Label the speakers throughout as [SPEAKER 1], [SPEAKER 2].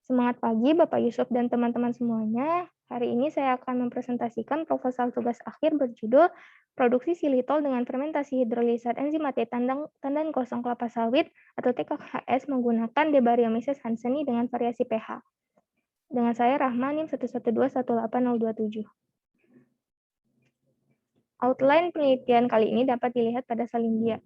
[SPEAKER 1] Semangat pagi Bapak Yusuf dan teman-teman semuanya. Hari ini saya akan mempresentasikan proposal tugas akhir berjudul Produksi Silitol dengan Fermentasi Hidrolisat Enzimatik Tandan Kosong Kelapa Sawit atau TKKS menggunakan Debaryomyces hansenii dengan variasi pH. Dengan saya Rahma NIM 112180027. Outline penelitian kali ini dapat dilihat pada salindia.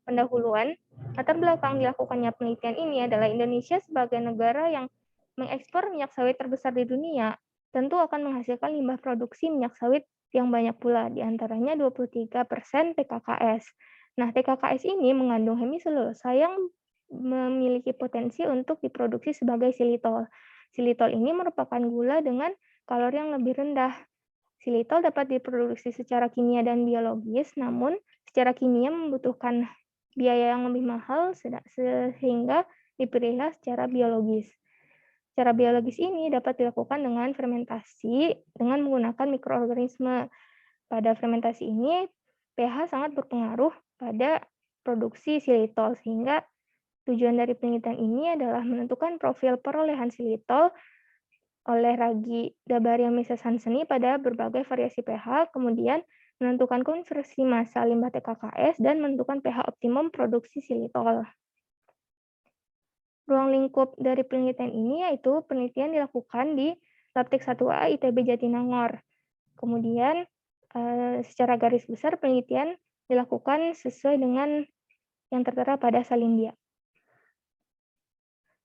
[SPEAKER 1] Pendahuluan, latar belakang dilakukannya penelitian ini adalah Indonesia sebagai negara yang mengekspor minyak sawit terbesar di dunia, tentu akan menghasilkan limbah produksi minyak sawit yang banyak pula, diantaranya 23% TKKS. Nah, TKKS ini mengandung hemiselulosa yang memiliki potensi untuk diproduksi sebagai silitol. Silitol ini merupakan gula dengan kalori yang lebih rendah. Silitol dapat diproduksi secara kimia dan biologis, namun secara kimia membutuhkan biaya yang lebih mahal sehingga dipilihlah secara biologis. Cara biologis ini dapat dilakukan dengan fermentasi dengan menggunakan mikroorganisme. Pada fermentasi ini, pH sangat berpengaruh pada produksi silitol, sehingga tujuan dari penelitian ini adalah menentukan profil perolehan silitol oleh ragi Debaryomyces hansenii pada berbagai variasi pH, kemudian menentukan konversi massa limbah TKKS, dan menentukan pH optimum produksi silitol. Ruang lingkup dari penelitian ini yaitu penelitian dilakukan di Labtek 1A ITB Jatinangor. Kemudian secara garis besar penelitian dilakukan sesuai dengan yang tertera pada salindia.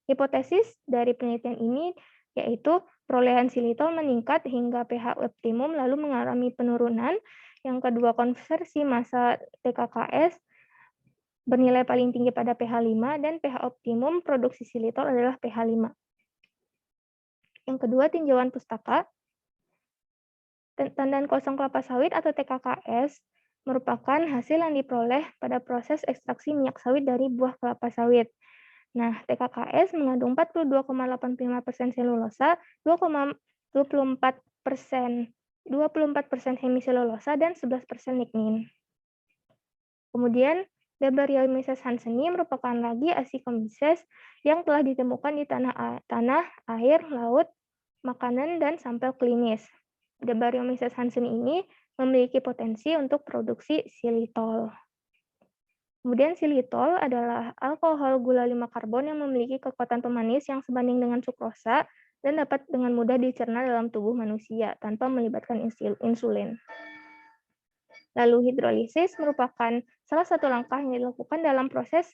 [SPEAKER 1] Hipotesis dari penelitian ini yaitu perolehan silitol meningkat hingga pH optimum lalu mengalami penurunan. Yang kedua, konversi massa TKKS bernilai paling tinggi pada pH 5 dan pH optimum produksi silitol adalah pH 5. Yang kedua, tinjauan pustaka. Tandan kosong kelapa sawit atau TKKS merupakan hasil yang diperoleh pada proses ekstraksi minyak sawit dari buah kelapa sawit. Nah, TKKS mengandung 42,85% selulosa, 24% hemiselulosa, dan 11% lignin. Kemudian, Debaryomyces hansenii merupakan ragi Ascomyces yang telah ditemukan di tanah, air, laut, makanan, dan sampel klinis. Debaryomyces hansenii ini memiliki potensi untuk produksi silitol. Kemudian silitol adalah alkohol gula 5 karbon yang memiliki kekuatan pemanis yang sebanding dengan sukrosa dan dapat dengan mudah dicerna dalam tubuh manusia tanpa melibatkan insulin. Lalu hidrolisis merupakan salah satu langkah yang dilakukan dalam proses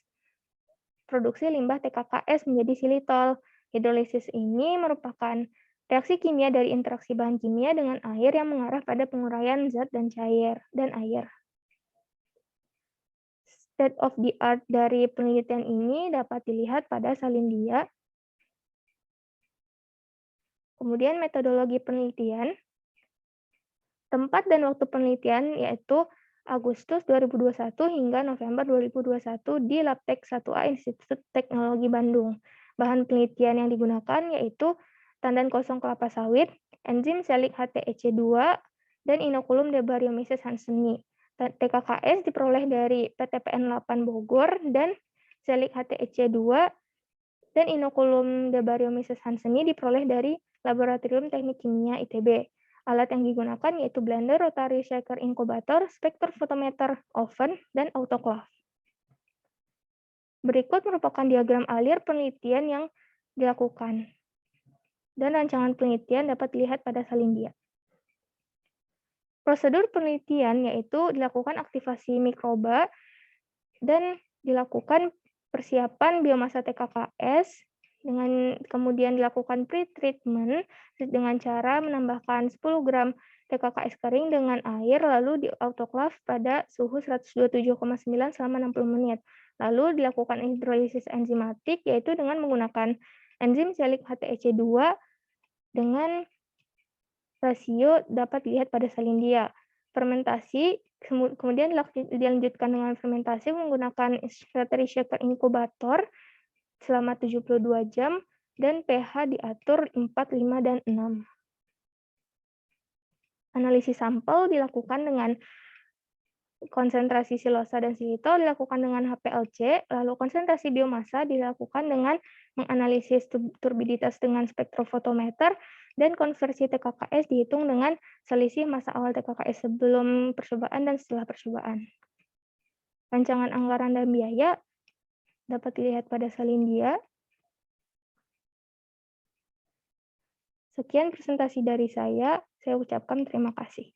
[SPEAKER 1] produksi limbah TKKS menjadi silitol. Hidrolisis ini merupakan reaksi kimia dari interaksi bahan kimia dengan air yang mengarah pada penguraian zat dan air. State of the art dari penelitian ini dapat dilihat pada salindia. Kemudian metodologi penelitian. Tempat dan waktu penelitian yaitu Agustus 2021 hingga November 2021 di Labtek 1A Institut Teknologi Bandung. Bahan penelitian yang digunakan yaitu tandan kosong kelapa sawit, enzim selik HTEC2, dan inokulum Debaryomyces hansenii. TKKS diperoleh dari PTPN 8 Bogor dan selik HTEC2 dan inokulum Debaryomyces hansenii diperoleh dari Laboratorium Teknik Kimia ITB. Alat yang digunakan yaitu blender, rotary shaker inkubator, spektrofotometer, oven, dan autoclave. Berikut merupakan diagram alir penelitian yang dilakukan. Dan rancangan penelitian dapat dilihat pada salindia. Prosedur penelitian yaitu dilakukan aktivasi mikroba dan dilakukan persiapan biomasa TKKS, dengan kemudian dilakukan pre-treatment dengan cara menambahkan 10 gram TKKS kering dengan air lalu di autoclave pada suhu 127,9 selama 60 menit. Lalu dilakukan hidrolisis enzimatik yaitu dengan menggunakan enzim selik HTEC2 dengan rasio dapat dilihat pada salindia. Fermentasi kemudian dilanjutkan dengan fermentasi menggunakan rotary shaker inkubator selama 72 jam dan pH diatur 4, 5, dan 6. Analisis sampel dilakukan dengan konsentrasi silosa dan silitol dilakukan dengan HPLC, lalu konsentrasi biomassa dilakukan dengan menganalisis turbiditas dengan spektrofotometer, dan konversi TKKS dihitung dengan selisih massa awal TKKS sebelum percobaan dan setelah percobaan. Rancangan anggaran dan biaya dapat dilihat pada salindia. Sekian presentasi dari saya ucapkan terima kasih.